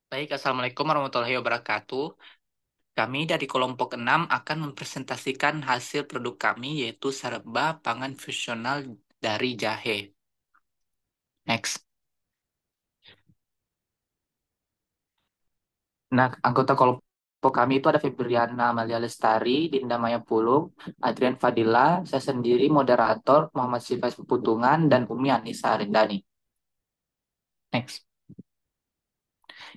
Baik, Assalamualaikum warahmatullahi wabarakatuh. Kami dari kelompok 6 akan mempresentasikan hasil produk kami yaitu serba pangan fusional dari jahe. Next. Nah, anggota kelompok kami itu ada Febriana Amalia Lestari, Dinda Maya Pulung, Adrian Fadila, saya sendiri moderator, Muhammad Sifas Putungan, dan Umi Anissa Arindani. Next.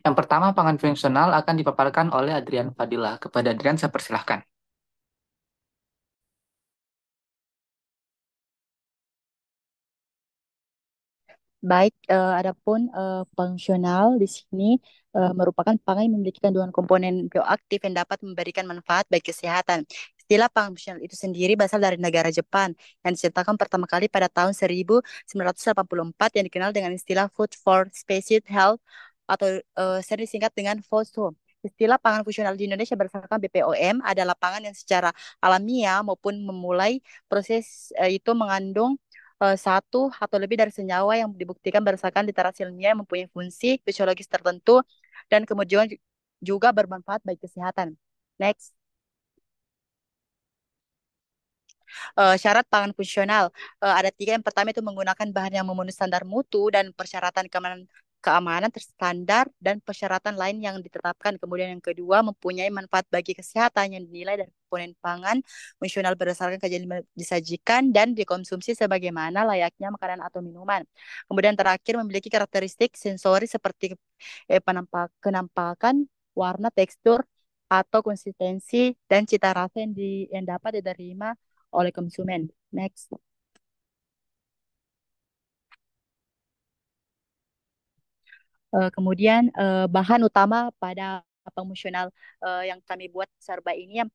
Yang pertama, pangan fungsional akan dipaparkan oleh Adrian Fadila. Kepada Adrian, saya persilahkan. Baik, adapun fungsional di sini merupakan pangan yang memiliki kandungan komponen bioaktif yang dapat memberikan manfaat bagi kesehatan. Istilah pangan fungsional itu sendiri berasal dari negara Jepang yang diciptakan pertama kali pada tahun 1984 yang dikenal dengan istilah Food for Species Health atau sering disingkat dengan FOSHO. Istilah pangan fungsional di Indonesia berdasarkan BPOM adalah pangan yang secara alamiah maupun memulai proses itu mengandung satu atau lebih dari senyawa yang dibuktikan berdasarkan literasi ilmiah yang mempunyai fungsi fisiologis tertentu dan kemudian juga bermanfaat bagi kesehatan. Next. Syarat pangan fungsional. Ada tiga. Yang pertama itu menggunakan bahan yang memenuhi standar mutu dan persyaratan keamanan terstandar dan persyaratan lain yang ditetapkan. Kemudian yang kedua, mempunyai manfaat bagi kesehatan yang dinilai dari komponen pangan fungsional berdasarkan kajian yang disajikan dan dikonsumsi sebagaimana layaknya makanan atau minuman. Kemudian terakhir, memiliki karakteristik sensori seperti kenampakan, warna, tekstur, atau konsistensi dan cita rasa yang dapat diterima oleh konsumen. Next. Kemudian bahan utama pada promosional yang kami buat serba ini yang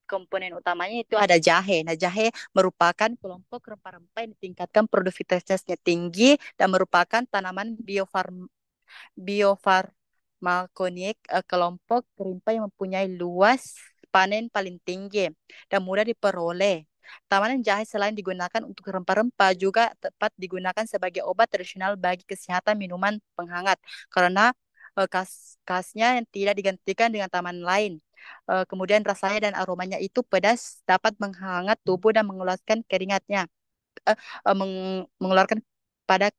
komponen utamanya itu ada jahe. Nah, jahe merupakan kelompok rempah-rempah yang ditingkatkan produktivitasnya tinggi dan merupakan tanaman biofarmakonik, kelompok rempah yang mempunyai luas panen paling tinggi dan mudah diperoleh. Tanaman jahe selain digunakan untuk rempah-rempah juga tepat digunakan sebagai obat tradisional bagi kesehatan minuman penghangat karena khasnya yang tidak digantikan dengan tanaman lain. Kemudian rasanya dan aromanya itu pedas, dapat menghangat tubuh dan mengeluarkan keringatnya, mengeluarkan pada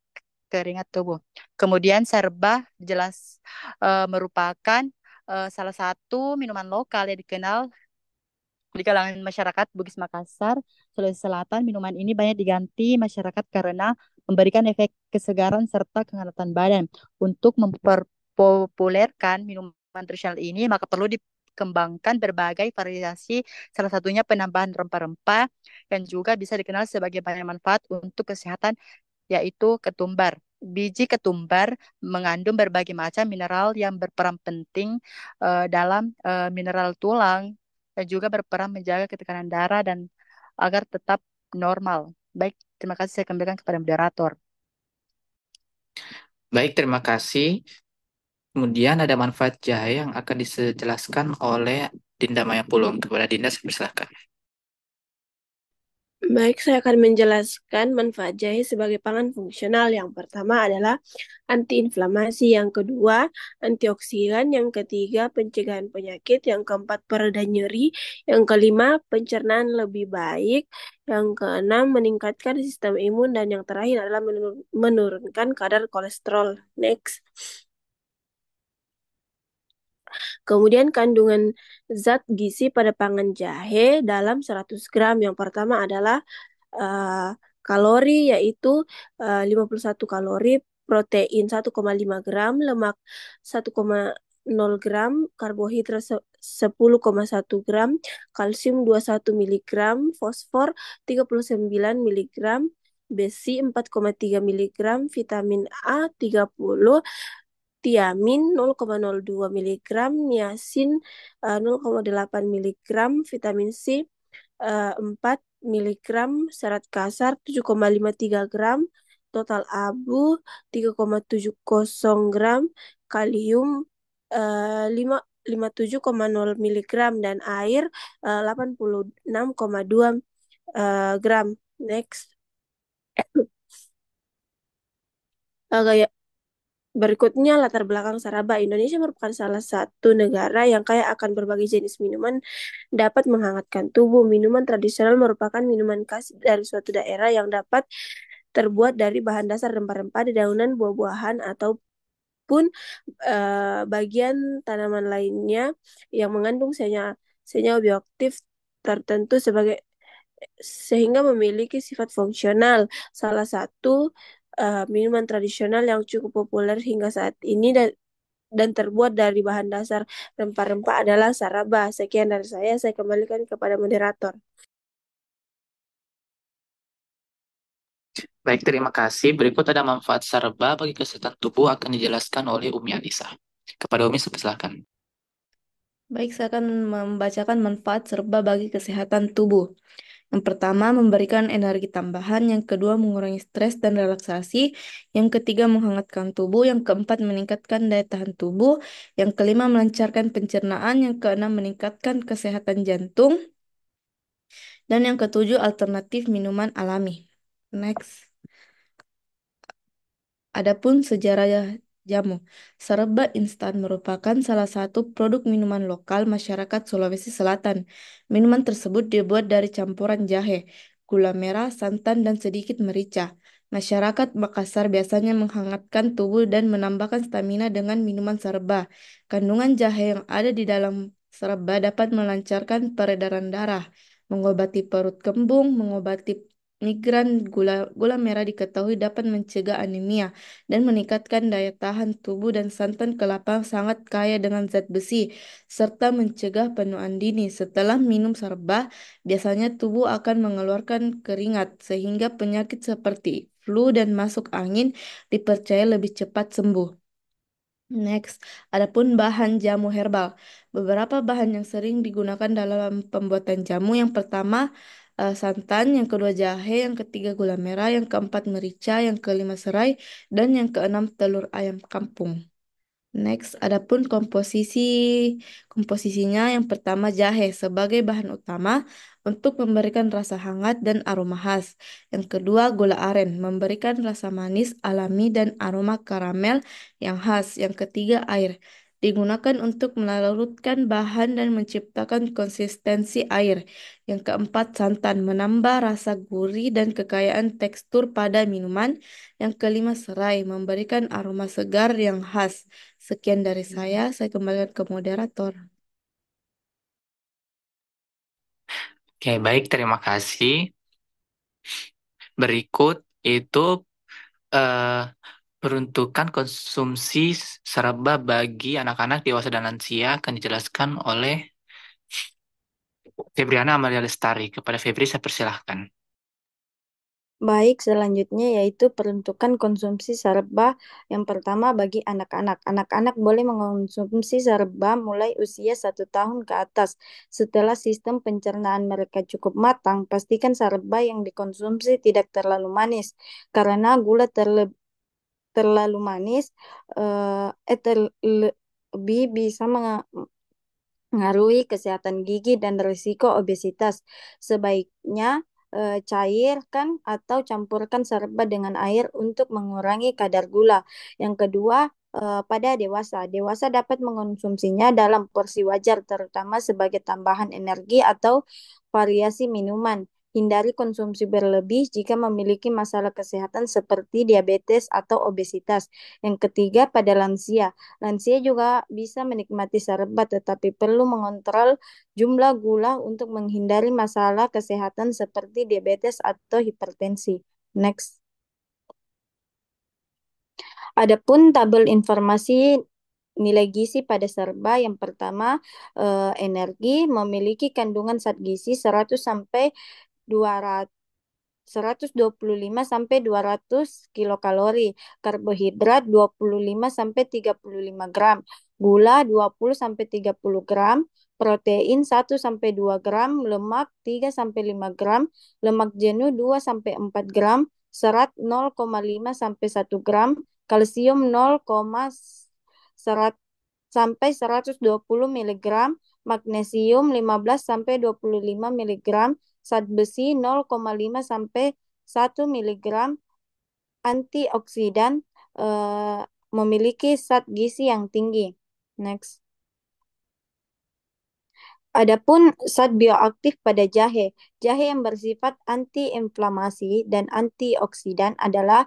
keringat tubuh. Kemudian serba jelas merupakan salah satu minuman lokal yang dikenal di kalangan masyarakat Bugis Makassar, Sulawesi Selatan. Minuman ini banyak diganti masyarakat karena memberikan efek kesegaran serta kehangatan badan. Untuk memperpopulerkan minuman tradisional ini, maka perlu dikembangkan berbagai variasi, salah satunya penambahan rempah-rempah yang juga bisa dikenal sebagai banyak manfaat untuk kesehatan, yaitu ketumbar. Biji ketumbar mengandung berbagai macam mineral yang berperan penting dalam mineral tulang dan juga berperan menjaga ketekanan darah dan agar tetap normal. Baik, terima kasih saya kembalikan kepada moderator. Baik, terima kasih. Kemudian ada manfaat jahe yang akan dijelaskan oleh Dinda Maya Pulung. Kepada Dinda, saya persilahkan. Baik, saya akan menjelaskan manfaat jahe sebagai pangan fungsional. Yang pertama adalah antiinflamasi, yang kedua antioksidan, yang ketiga pencegahan penyakit, yang keempat pereda nyeri, yang kelima pencernaan lebih baik, yang keenam meningkatkan sistem imun, dan yang terakhir adalah menurunkan kadar kolesterol. Next. Kemudian kandungan zat gizi pada pangan jahe dalam 100 gram. Yang pertama adalah kalori, yaitu 51 kalori, protein 1,5 gram, lemak 1,0 gram, karbohidrat 10,1 gram, kalsium 21 miligram, fosfor 39 miligram, besi 4,3 miligram, vitamin A 30, tiamin 0,02 miligram, niacin 0,8 miligram, vitamin C 4 miligram, serat kasar 7,53 gram, total abu 3,70 gram, kalium 57,0 miligram, dan air 86,2 gram. Next. Gaya Berikutnya, latar belakang Saraba. Indonesia merupakan salah satu negara yang kaya akan berbagai jenis minuman dapat menghangatkan tubuh. Minuman tradisional merupakan minuman khas dari suatu daerah yang dapat terbuat dari bahan dasar rempah-rempah, dedaunan, buah-buahan, ataupun bagian tanaman lainnya yang mengandung senyawa bioaktif tertentu sehingga memiliki sifat fungsional. Salah satu minuman tradisional yang cukup populer hingga saat ini dan terbuat dari bahan dasar rempah-rempah adalah Saraba. Sekian dari saya kembalikan kepada moderator. Baik, terima kasih. Berikut ada manfaat serba bagi kesehatan tubuh akan dijelaskan oleh Umi Anissa. Kepada Umi, silakan. Baik, saya akan membacakan manfaat serba bagi kesehatan tubuh. Yang pertama, memberikan energi tambahan. Yang kedua, mengurangi stres dan relaksasi. Yang ketiga, menghangatkan tubuh. Yang keempat, meningkatkan daya tahan tubuh. Yang kelima, melancarkan pencernaan. Yang keenam, meningkatkan kesehatan jantung. Dan yang ketujuh, alternatif minuman alami. Next. Adapun sejarah jamu, serba instan merupakan salah satu produk minuman lokal masyarakat Sulawesi Selatan. Minuman tersebut dibuat dari campuran jahe, gula merah, santan, dan sedikit merica. Masyarakat Makassar biasanya menghangatkan tubuh dan menambahkan stamina dengan minuman serba. Kandungan jahe yang ada di dalam serba dapat melancarkan peredaran darah, mengobati perut kembung, mengobati migran. Gula merah diketahui dapat mencegah anemia dan meningkatkan daya tahan tubuh, dan santan kelapa sangat kaya dengan zat besi serta mencegah penuaan dini. Setelah minum serba, biasanya tubuh akan mengeluarkan keringat sehingga penyakit seperti flu dan masuk angin dipercaya lebih cepat sembuh. Next, adapun bahan jamu herbal. Beberapa bahan yang sering digunakan dalam pembuatan jamu. Yang pertama, santan, yang kedua jahe, yang ketiga gula merah, yang keempat merica, yang kelima serai, dan yang keenam telur ayam kampung. Next, adapun komposisinya yang pertama jahe sebagai bahan utama untuk memberikan rasa hangat dan aroma khas. Yang kedua gula aren memberikan rasa manis alami dan aroma karamel yang khas. Yang ketiga air digunakan untuk melarutkan bahan dan menciptakan konsistensi air. Yang keempat santan menambah rasa gurih dan kekayaan tekstur pada minuman. Yang kelima serai memberikan aroma segar yang khas. Sekian dari saya kembalikan ke moderator. Oke, baik, terima kasih. Berikut itu eh, peruntukan konsumsi serba bagi anak-anak, dewasa, dan lansia akan dijelaskan oleh Febriana Amalia Lestari. Kepada Febri, saya persilahkan. Baik, selanjutnya yaitu peruntukan konsumsi serba yang pertama bagi anak-anak. Anak-anak boleh mengonsumsi serba mulai usia 1 tahun ke atas. Setelah sistem pencernaan mereka cukup matang, pastikan serba yang dikonsumsi tidak terlalu manis, karena gula terlalu manis terlebih bisa mengaruhi kesehatan gigi dan risiko obesitas. Sebaiknya cairkan atau campurkan serba dengan air untuk mengurangi kadar gula. Yang kedua, pada dewasa. Dewasa dapat mengonsumsinya dalam porsi wajar, terutama sebagai tambahan energi atau variasi minuman. Hindari konsumsi berlebih jika memiliki masalah kesehatan seperti diabetes atau obesitas. Yang ketiga, pada lansia. Lansia juga bisa menikmati serba, tetapi perlu mengontrol jumlah gula untuk menghindari masalah kesehatan seperti diabetes atau hipertensi. Next. Adapun tabel informasi nilai gizi pada serba yang pertama, energi memiliki kandungan zat gizi 100 sampai 200 125 sampai 200 kilokalori, karbohidrat 25 sampai 35 gram, gula 20 sampai 30 gram, protein 1 sampai 2 gram, lemak 3 sampai 5 gram, lemak jenuh 2 sampai 4 gram, serat 0,5 sampai 1 gram, kalsium 0,1 sampai 120 miligram, magnesium 15 sampai 25 miligram, zat besi 0,5 sampai 1 miligram, antioksidan memiliki zat gizi yang tinggi. Next. Adapun zat bioaktif pada jahe, jahe yang bersifat antiinflamasi dan antioksidan adalah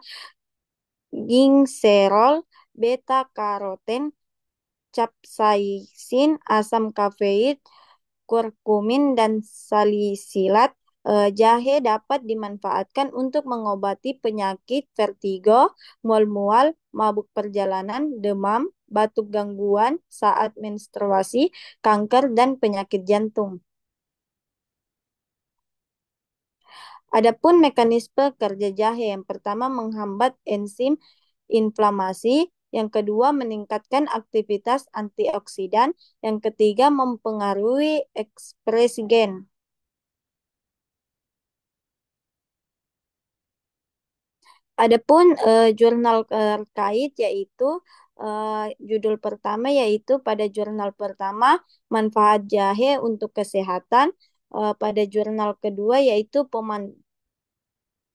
ginserol, beta-karoten, capsaicin, asam kafein, kurkumin, dan salisilat. Jahe dapat dimanfaatkan untuk mengobati penyakit vertigo, mual-mual, mabuk perjalanan, demam, batuk gangguan saat menstruasi, kanker, dan penyakit jantung. Adapun mekanisme kerja jahe, yang pertama menghambat enzim inflamasi, yang kedua meningkatkan aktivitas antioksidan, yang ketiga mempengaruhi ekspresi gen. Adapun jurnal terkait yaitu judul pertama yaitu pada jurnal pertama manfaat jahe untuk kesehatan, pada jurnal kedua yaitu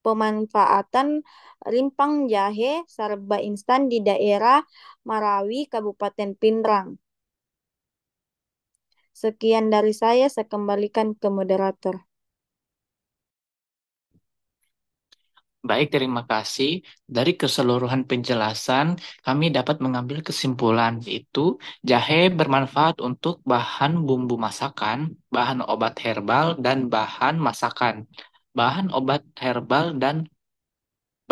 pemanfaatan rimpang jahe serba instan di daerah Marawi, Kabupaten Pindrang. Sekian dari saya kembalikan ke moderator. Baik, terima kasih. Dari keseluruhan penjelasan, kami dapat mengambil kesimpulan, yaitu jahe bermanfaat untuk bahan bumbu masakan, bahan obat herbal, dan bahan masakan, bahan obat herbal, dan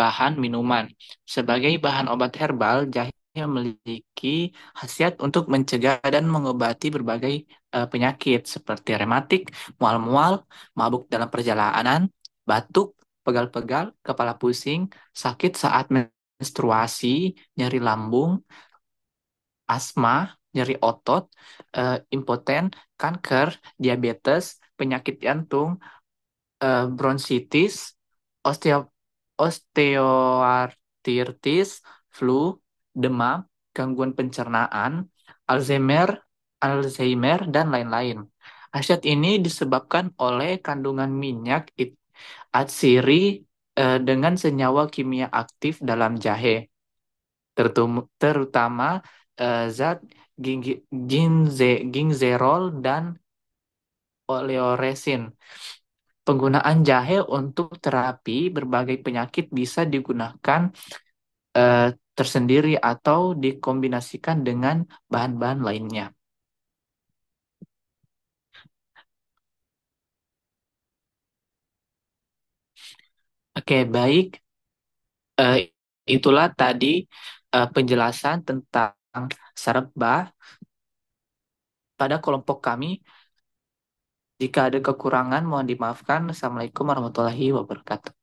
bahan minuman. Sebagai bahan obat herbal, jahe memiliki khasiat untuk mencegah dan mengobati berbagai penyakit seperti rematik, mual-mual, mabuk dalam perjalanan, batuk, pegal-pegal, kepala pusing, sakit saat menstruasi, nyeri lambung, asma, nyeri otot, impoten, kanker, diabetes, penyakit jantung, bronkitis, osteo osteoartritis, flu, demam, gangguan pencernaan, Alzheimer, Alzheimer dan lain-lain. Khasiat ini disebabkan oleh kandungan minyak atsiri dengan senyawa kimia aktif dalam jahe, terutama zat ginzerol dan oleoresin. Penggunaan jahe untuk terapi berbagai penyakit bisa digunakan eh, tersendiri atau dikombinasikan dengan bahan-bahan lainnya. Oke, baik. Eh, itulah tadi penjelasan tentang sarba pada kelompok kami. Jika ada kekurangan, mohon dimaafkan. Assalamualaikum warahmatullahi wabarakatuh.